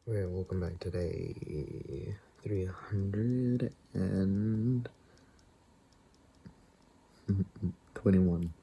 Okay, welcome back to day 321.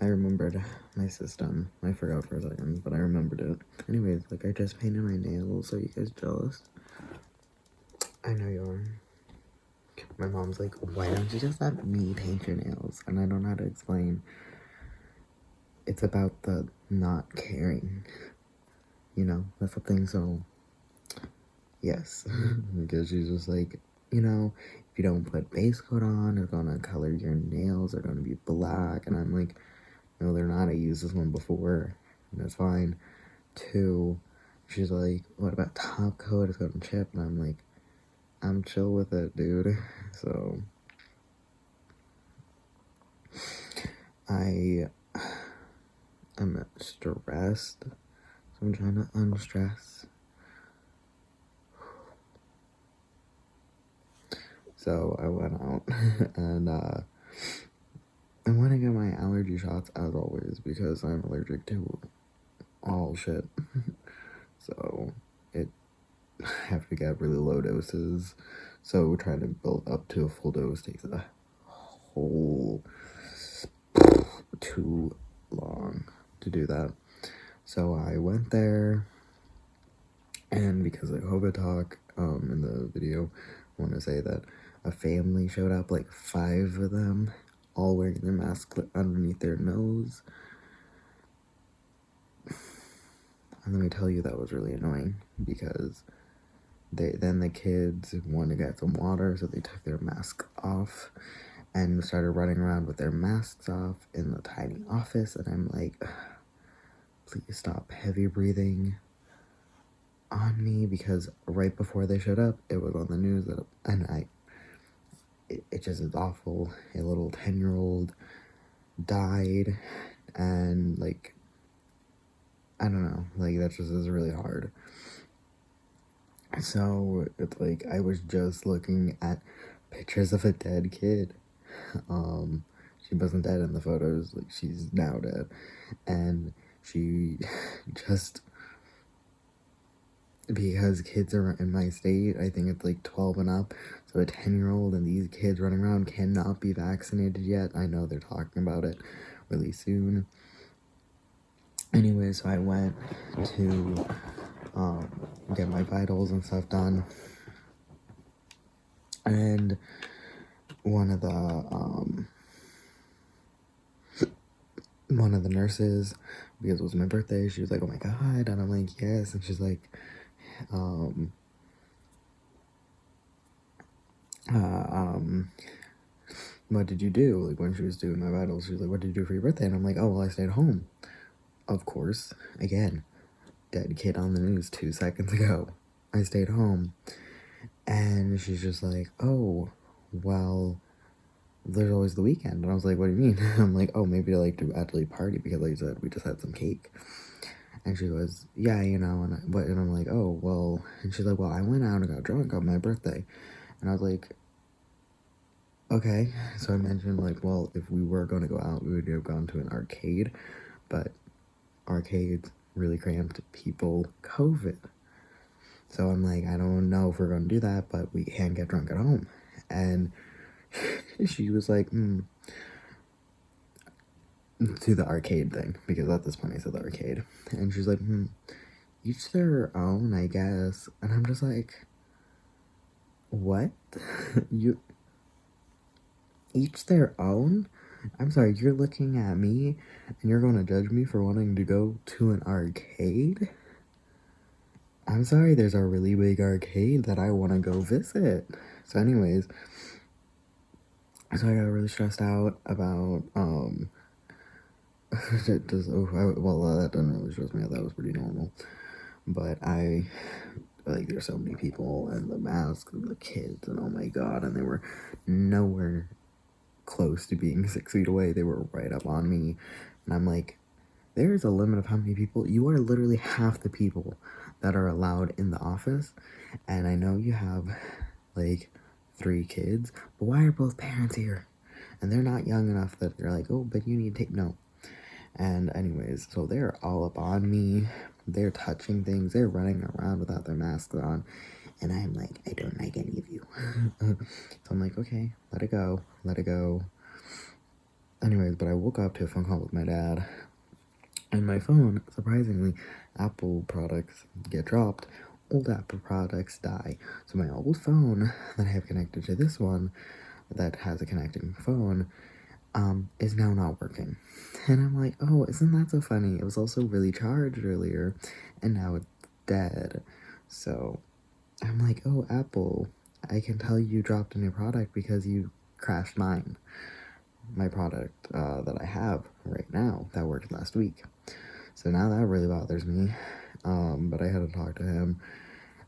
I remembered my system. I forgot for a second, but I remembered it. Anyways, I just painted my nails. Are you guys jealous? I know you are. My mom's like, why don't you just let me paint your nails? And I don't know how to explain. It's about the not caring. That's the thing, so... Yes. Because she's just like, if you don't put base coat on, it's gonna color your nails, they're gonna be black. And I'm like, no, they're not. I used this one before, and it's fine. Two, she's like, what about top coat? It's gonna chip. And I'm like, I'm chill with it, dude. So, I am stressed, so I'm trying to unstress. So I went out and I want to get my allergy shots as always because I'm allergic to all shit. So I have to get really low doses. So trying to build up to a full dose takes a whole too long to do that. So I went there, and because of COVID talk in the video, I want to say that a family showed up, like 5 of them, all wearing their mask underneath their nose. And let me tell you, that was really annoying because then the kids wanted to get some water, so they took their mask off and started running around with their masks off in the tiny office. And I'm like, please stop heavy breathing on me, because right before they showed up, it was on the news that, and it just is awful. A little 10-year-old died, and I don't know, that just is really hard. So it's like, I was just looking at pictures of a dead kid. She wasn't dead in the photos, she's now dead, and she just, because kids are in my state, I think it's 12 and up, so a 10-year-old and these kids running around cannot be vaccinated yet. I know they're talking about it really soon. Anyway, so I went to get my vitals and stuff done, and one of the nurses, because it was my birthday, she was like, oh my god, and I'm like, yes, and she's like, what did you do? When she was doing my vitals, she was like, what did you do for your birthday? And I'm like, oh, well, I stayed home. Of course, again, dead kid on the news 2 seconds ago. I stayed home. And she's just like, oh, well, there's always the weekend. And I was like, what do you mean? I'm like, oh, maybe I like to actually party, because like I said, we just had some cake. And she goes, yeah, and I'm like, oh, well, and she's like, well, I went out and got drunk on my birthday. And I was like, okay. So I mentioned, well, if we were going to go out, we would have gone to an arcade, but arcades really cramped people COVID. So I'm like, I don't know if we're going to do that, but we can get drunk at home. And she was like, to the arcade thing, because at this point I said the arcade. And she's like, each their own, I guess. And I'm just like, what? You each their own? I'm sorry, you're looking at me and you're going to judge me for wanting to go to an arcade? I'm sorry, there's a really big arcade that I want to go visit. So anyways, so I got really stressed out about, that doesn't really stress me out, that was pretty normal. But there's so many people, and the masks, and the kids, and oh my god, and they were nowhere close to being 6 feet away. They were right up on me, and I'm like, there's a limit of how many people. You are literally half the people that are allowed in the office, and I know you have 3 kids, but why are both parents here? And they're not young enough that they're like, oh, but you need to take, no. And anyways, so they're all up on me. They're touching things. They're running around without their masks on. And I'm like, I don't like any of you. So I'm like, okay, let it go. Let it go. Anyways, but I woke up to a phone call with my dad. And my phone, surprisingly, Apple products get dropped. Old Apple products die. So my old phone that I have connected to this one that has a connecting phone is now not working. And I'm like, oh, isn't that so funny? It was also really charged earlier, and now it's dead. So I'm like, oh, Apple, I can tell you dropped a new product because you crashed mine. My product that I have right now that worked last week. So now that really bothers me. But I had to talk to him.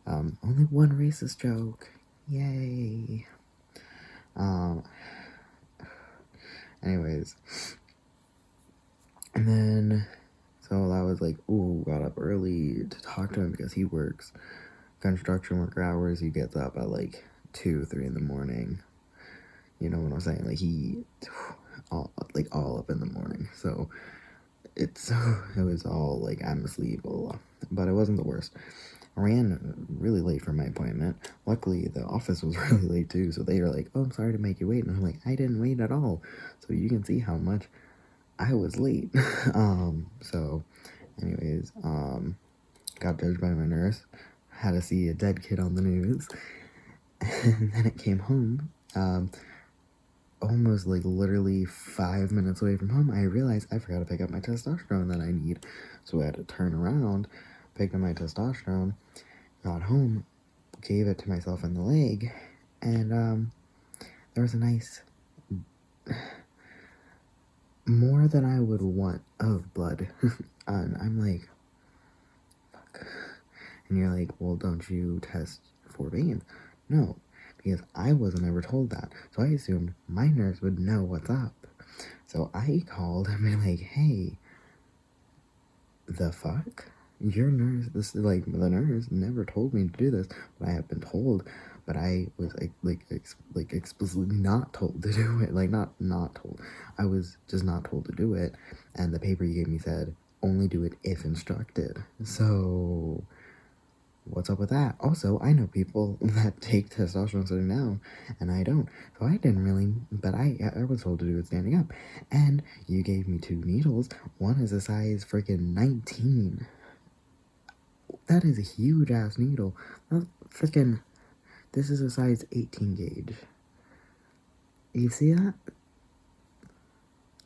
Only one racist joke. Yay. Anyways. And then, so that was like, ooh, got up early to talk to him because he works construction worker hours. He gets up at like 2, 3 in the morning. You know what I'm saying? Like he, all up in the morning. So it was all like I'm asleep, but it wasn't the worst. I ran really late for my appointment. Luckily, the office was really late too, so they were like, "Oh, I'm sorry to make you wait," and I'm like, "I didn't wait at all." So you can see how much I was late. So, anyways, got judged by my nurse. Had to see a dead kid on the news, and then it came home. Almost like literally 5 minutes away from home, I realized I forgot to pick up my testosterone that I need. So I had to turn around, picked up my testosterone, got home, gave it to myself in the leg, and there was a nice, more than I would want of blood. And I'm like, fuck. And you're like, well, don't you test for veins? No, because I wasn't ever told that. So I assumed my nurse would know what's up. So I called and be like, hey, the fuck? Your nurse, this is like, the nurse never told me to do this, but I have been told, but I was like explicitly not told to do it. Like, not told. I was just not told to do it. And the paper you gave me said, only do it if instructed. So what's up with that? Also, I know people that take testosterone sitting down, and I don't. So I didn't really, but I was told to do it standing up. And you gave me 2 needles. One is a size freaking 19. That is a huge ass needle. Freaking, this is a size 18 gauge. You see that?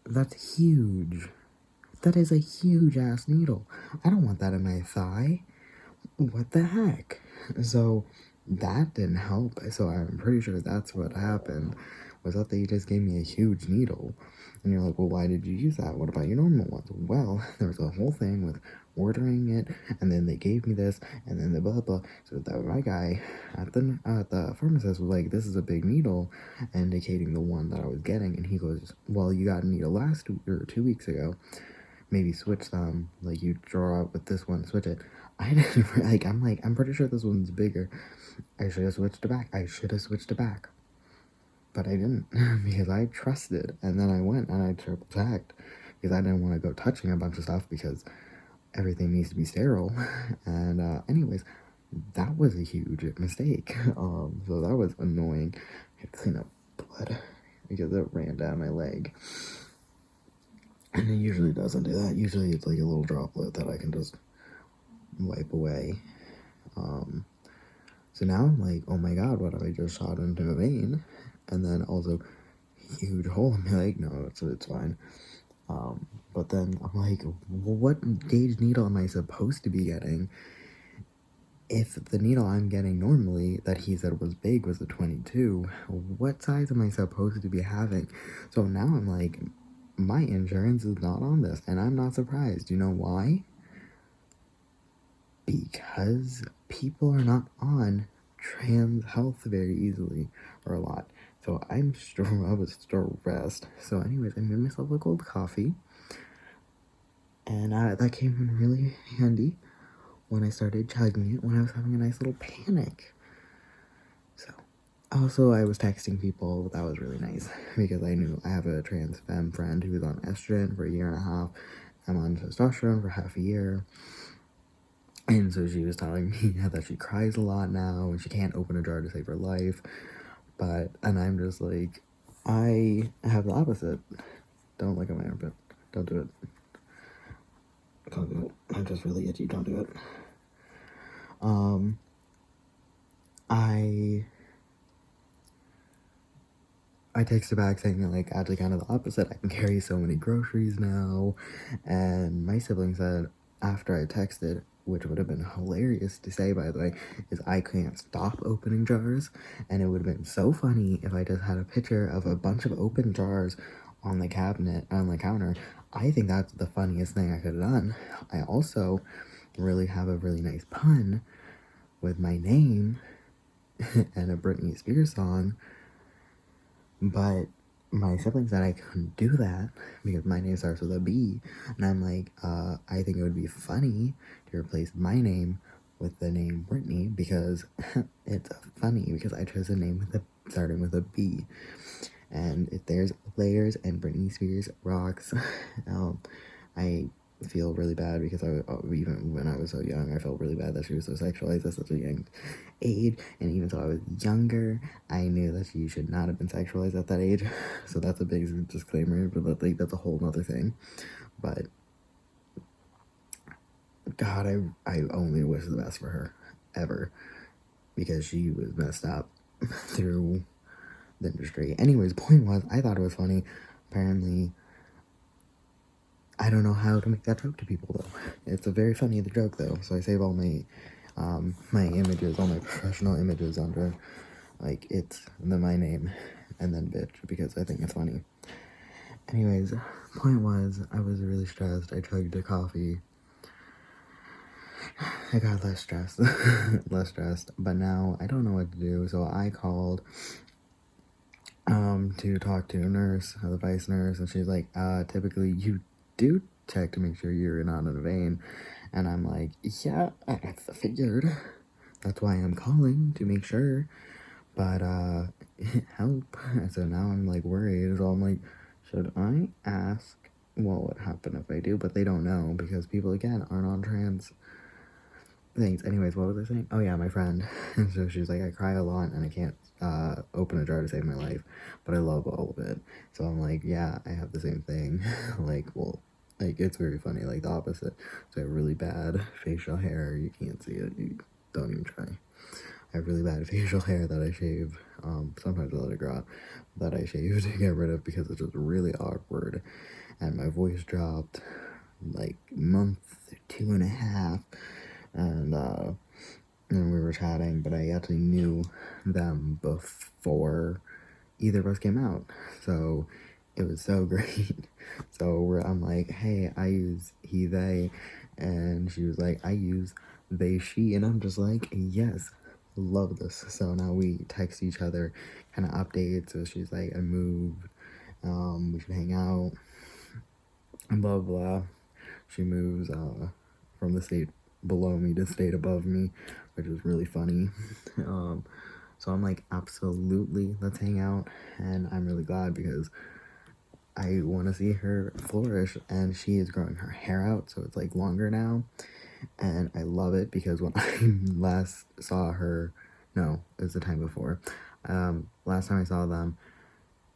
That's huge. That is a huge ass needle. I don't want that in my thigh. What the heck? So that didn't help. So I'm pretty sure that's what happened, was that they just gave me a huge needle. And you're like, well, why did you use that? What about your normal ones? Well, there was a whole thing with ordering it, and then they gave me this, and then the blah blah. So that my guy at the pharmacist was like, this is a big needle, indicating the one that I was getting, and he goes, well, you got a needle last 2 weeks ago. Maybe switch them. Like, you draw out with this one, switch it. I didn't, like, I'm pretty sure this one's bigger. I should have switched it back. But I didn't, because I trusted. And then I went and I triple checked, because I didn't want to go touching a bunch of stuff, because everything needs to be sterile. And anyways, that was a huge mistake. So that was annoying. I had to clean up blood, because it ran down my leg. And it usually doesn't do that. Usually it's like a little droplet that I can just wipe away. So now I'm like, oh my god, what if I just shot into a vein? And then also, huge hole in my leg. No, it's fine. But then I'm like, well, what gauge needle am I supposed to be getting? If the needle I'm getting normally, that he said was big, was a 22, what size am I supposed to be having? So now I'm like, my insurance is not on this, and I'm not surprised. You know why? Because people are not on trans health very easily, or a lot. So I was stressed. So anyways, I made myself a cold coffee, and that came in really handy when I started chugging it, when I was having a nice little panic. So, also, I was texting people. That was really nice, because I knew I have a trans femme friend who was on estrogen for a year and a half, I'm on testosterone for half a year. And so she was telling me that she cries a lot now and she can't open a jar to save her life. And I'm just like, I have the opposite. Don't look at my armpit. Don't do it. Don't do it. I'm just really itchy. Don't do it. I texted back saying, like, actually kind of the opposite. I can carry so many groceries now. And my sibling said, after I texted, which would have been hilarious to say, by the way, is I can't stop opening jars. And it would have been so funny if I just had a picture of a bunch of open jars on the cabinet, on the counter. I think that's the funniest thing I could have done. I also really have a really nice pun with my name and a Britney Spears song. But my sibling said I couldn't do that because my name starts with a B. And I'm like, I think it would be funny to replace my name with the name Brittany because it's funny because I chose a name starting with a B. And if there's layers and Britney Spears rocks, I feel really bad because even when I was so young, I felt really bad that she was so sexualized at such a young age. And even though I was younger, I knew that she should not have been sexualized at that age. So that's a big disclaimer, but that's a whole nother thing. But God, I only wish the best for her ever because she was messed up through the industry. Anyways, point was, I thought it was funny. Apparently, I don't know how to make that joke to people though. It's a very funny joke though, so I save all my my images, all my professional images under like my name and then bitch because I think it's funny. Anyways, point was I was really stressed. I chugged a coffee. I got less stressed, but now I don't know what to do. So I called to talk to a nurse, the vice nurse, and she's like, typically you do check to make sure you're not in a vein. And I'm like, yeah, I figured. That's why I'm calling, to make sure. But, help. So now I'm, like, worried. So I'm like, should I ask what would happen if I do? But they don't know, because people, again, aren't on trans things. Anyways, what was I saying? Oh, yeah, my friend. And so she's like, I cry a lot, and I can't open a jar to save my life. But I love all of it. So I'm like, yeah, I have the same thing. Like, well... Like, it's very funny, like, the opposite. So I have really bad facial hair. You can't see it. You don't even try. I have really bad facial hair that I shave. Sometimes I let it grow out. That I shave to get rid of because it's just really awkward. And my voice dropped, like, month, 2.5. And we were chatting, but I actually knew them before either of us came out. So... it was so great. So I'm like, hey, I use he, they. And she was like, I use they, she. And I'm just like, yes, love this. So now we text each other, kind of updates. So she's like, I moved. We should hang out. And blah, blah. She moves from the state below me to state above me, which is really funny. So I'm like, absolutely, let's hang out. And I'm really glad because I want to see her flourish, and she is growing her hair out, so it's like longer now, and I love it because when I last saw her, no, it was the time before, last time I saw them,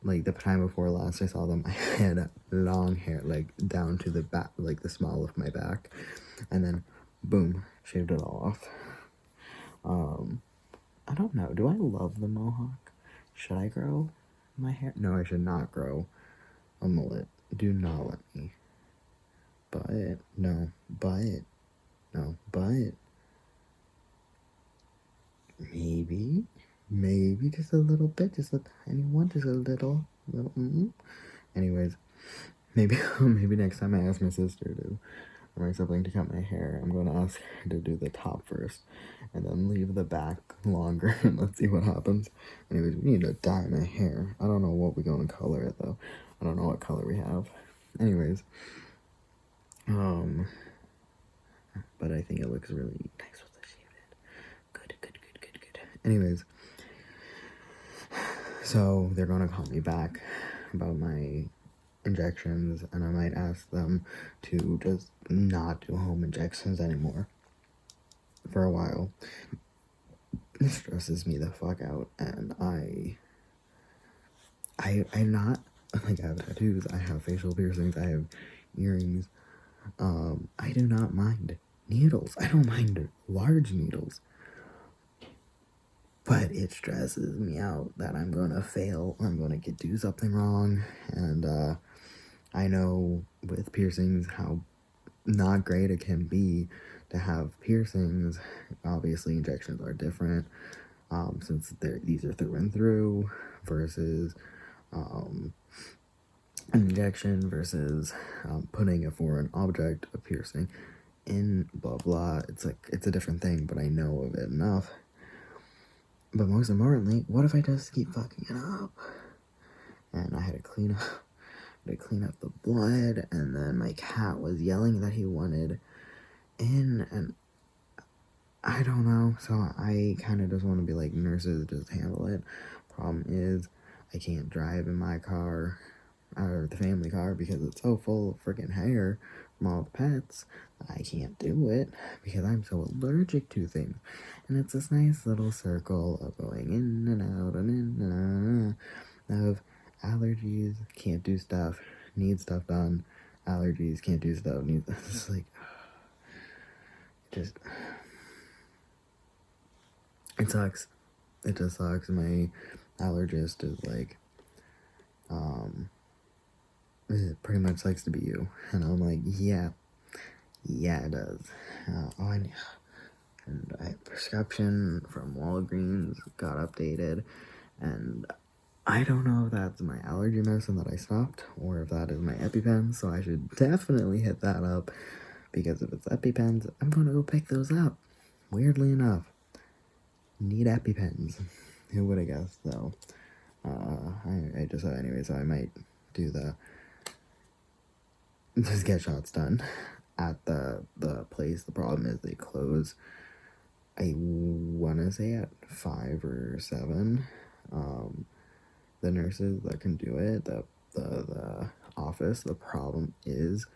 like the time before last I saw them, I had long hair, like down to the back, like the small of my back, and then boom, shaved it all off. I don't know, do I love the mohawk? Should I grow my hair? No, I should not grow a mullet. Do not let me. But maybe just a little bit, just a tiny one, just a little. Anyways, maybe next time I ask my sister to, or my sibling to cut my hair, I'm gonna ask her to do the top first, and then leave the back longer, and let's see what happens. Anyways, we need to dye my hair. I don't know what we're gonna color it though. I don't know what color we have. Anyways, but I think it looks really nice with the shaved. Good. Anyways, so they're gonna call me back about my injections, and I might ask them to just not do home injections anymore for a while. It stresses me the fuck out, and I'm not, like, I have tattoos, I have facial piercings, I have earrings. I do not mind needles. I don't mind large needles. But it stresses me out that I'm gonna fail, or I'm gonna do something wrong, and I know with piercings how not great it can be to have piercings. Obviously, injections are different, since these are through and through, versus an injection, versus putting a foreign object, a piercing, in blah blah. It's like, it's a different thing, but I know of it enough. But most importantly, what if I just keep fucking it up? And I had to clean up the blood, and then my cat was yelling that he wanted in, and I don't know, so I kind of just want to be like, nurses, just handle it. Problem is, I can't drive in my car, or the family car, because it's so full of freaking hair from all the pets. I can't do it because I'm so allergic to things. And it's this nice little circle of going in and out and in and out of allergies, can't do stuff, need stuff done, allergies, can't do stuff, need. It's just like, just, it sucks. It just sucks. My allergist is like, it pretty much likes to be you. And I'm like, yeah, it does. And I prescription from Walgreens got updated, and I don't know if that's my allergy medicine that I stopped, or if that is my EpiPen, so I should definitely hit that up, because if it's EpiPens, I'm gonna go pick those up. Weirdly enough, need EpiPens. Who would have guessed, though? I just said anyway, so I might do just get shots done at the place. The problem is they close, I wanna say, at 5 or 7. The nurses that can do it, the office. The problem is,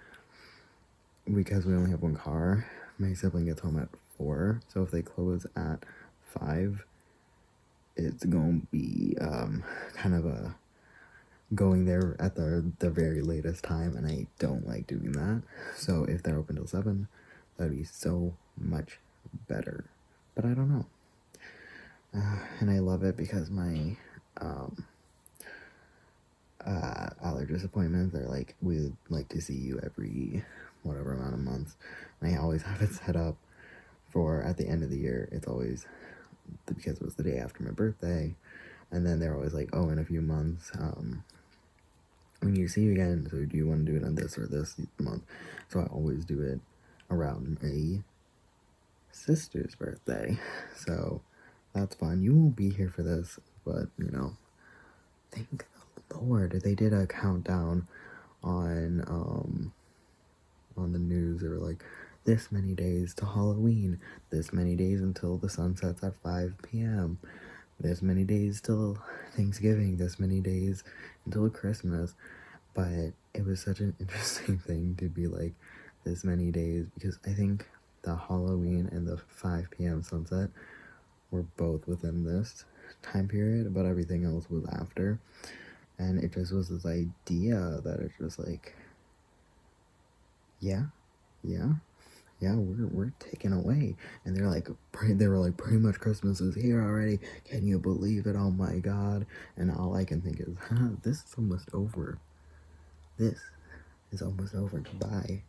because we only have one car, my sibling gets home at 4, so if they close at 5, it's gonna be kind of a going there at the very latest time, and I don't like doing that. So if they're open till 7, that'd be so much better. But I don't know. And I love it because my allergist appointments are like, we'd like to see you every whatever amount of months, and I always have it set up for at the end of the year. It's always, because it was the day after my birthday, and then they're always like, oh, in a few months, we need to see you again, so do you want to do it on this or this month? So I always do it around my sister's birthday, so that's fun. You won't be here for this, but thank the Lord, they did a countdown on the news. They were like, this many days to Halloween, this many days until the sun sets at 5 p.m, this many days till Thanksgiving, this many days until Christmas. But it was such an interesting thing to be like, this many days, because I think the Halloween and the 5 p.m. sunset were both within this time period, but everything else was after. And it just was this idea that it's just like, yeah, we're taken away. And they were like, pretty much Christmas is here already. Can you believe it? Oh my God. And all I can think is, this is almost over. This is almost over. Goodbye.